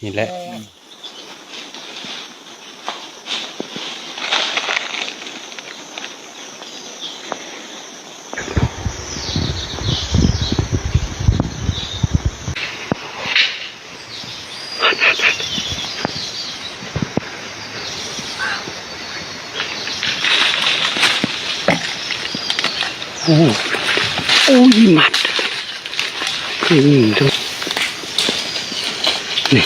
นี่แหละโอ้โอ้ยหมัดดูนี่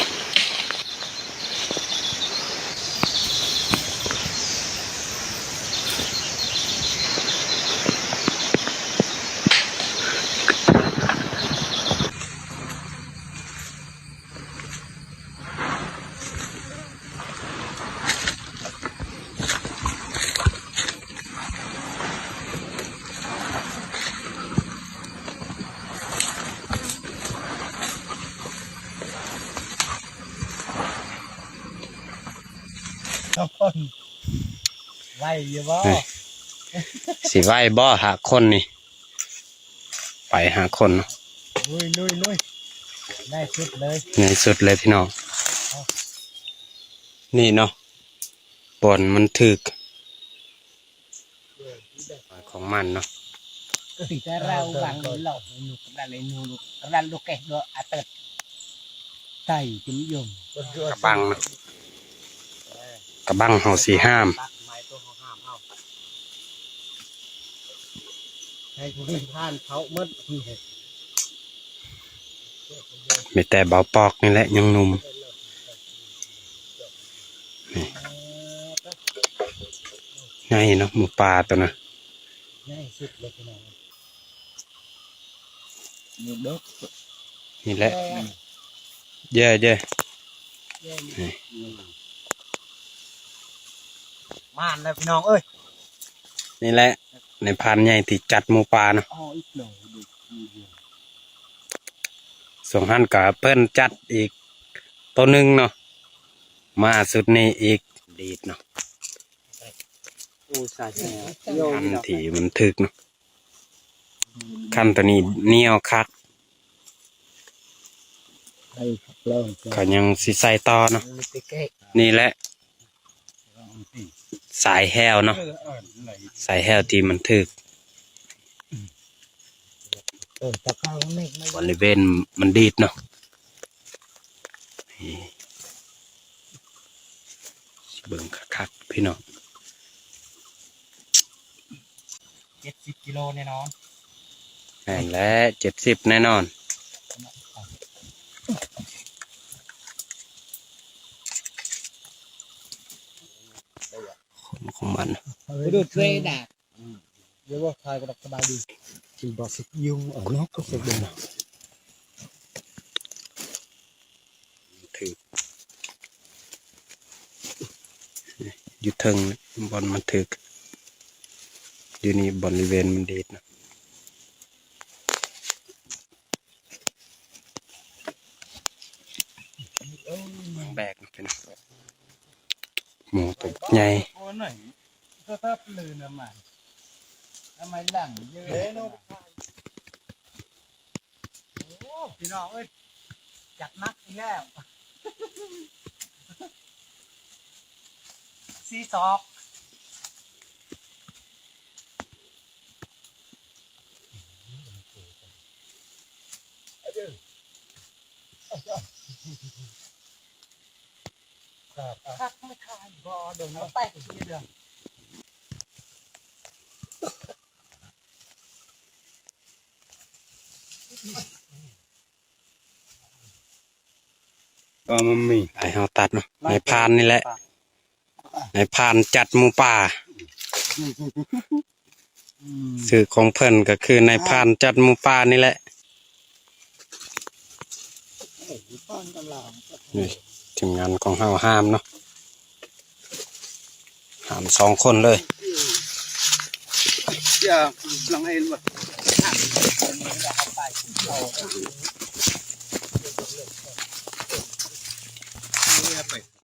คนไหวอยู่บ่สิไหวบ่หาคนนี่ไปหาคนเนาะลุยได้สุดเลยในสุดเลยพี่น้องนี่เนาะบอนมันถึกของมันเนาะแต่เราหลังหลอกหนุกระเลยนูลูกระลูกแกะด้วยอาเติดไต่จิ้มยมกระบังเนาะกระบังเฮาสีห้ามให้ผู้ที่ผ่านเขาเมื่อมีแต่เบาปอกนี่แหละยังหนุ่มนี่ง่ายเนาะหมูป่าตัวน่ะง่ายสุดเลยพี่น้องนี่แหละเย่ม่านเลยพี่น้องเอ้ยนี่แหละในพานใหญ่ที่จัดหมูป่าเนาะส่งหันกับเปิ้นจัดอีกตัวหนึ่งเนาะมาสุดนี้อีกดีดเนาะคันที่มันถึกเนาะคันตัวนี้เหนียวคักเขายังสิใส่ต่อเนาะนี่แหละสายแห้วเนาะสายแห้วที่มันถึกบริเวณมันดีดเนาะเบิ่งคักๆพี่น้อง70 กิโลแน่นอนแน่นและ70แน่นอนของมันดูเทรดอ่ะเดี๋ยวว่าใครก็สบายดีกินบอสยุงนอกก็สุดเลยนะถืออยู่เทิงบอลมันถืออยู่นี่บริเวณมันดีดนะแบกเป็นหมูตัวใหญ่ก็ทับลืนมาทำไมหลังเยอะโอ้พี่น้องเอ้ยจัดนักอีกแล้วซีซอกคักไม่คายบ่โดนน้ำแตกทีเดียวก็มันมีไอเฮาตัดเนาะในพานนี่แหละในพานจัดหมูป่าสื่อของเพิ่นก็คือในพานจัดหมูป่านี่แหละนี่ทีมงานของเฮาห้ามเนาะห้าม2 คนเลยอย่าลองให้หมดไป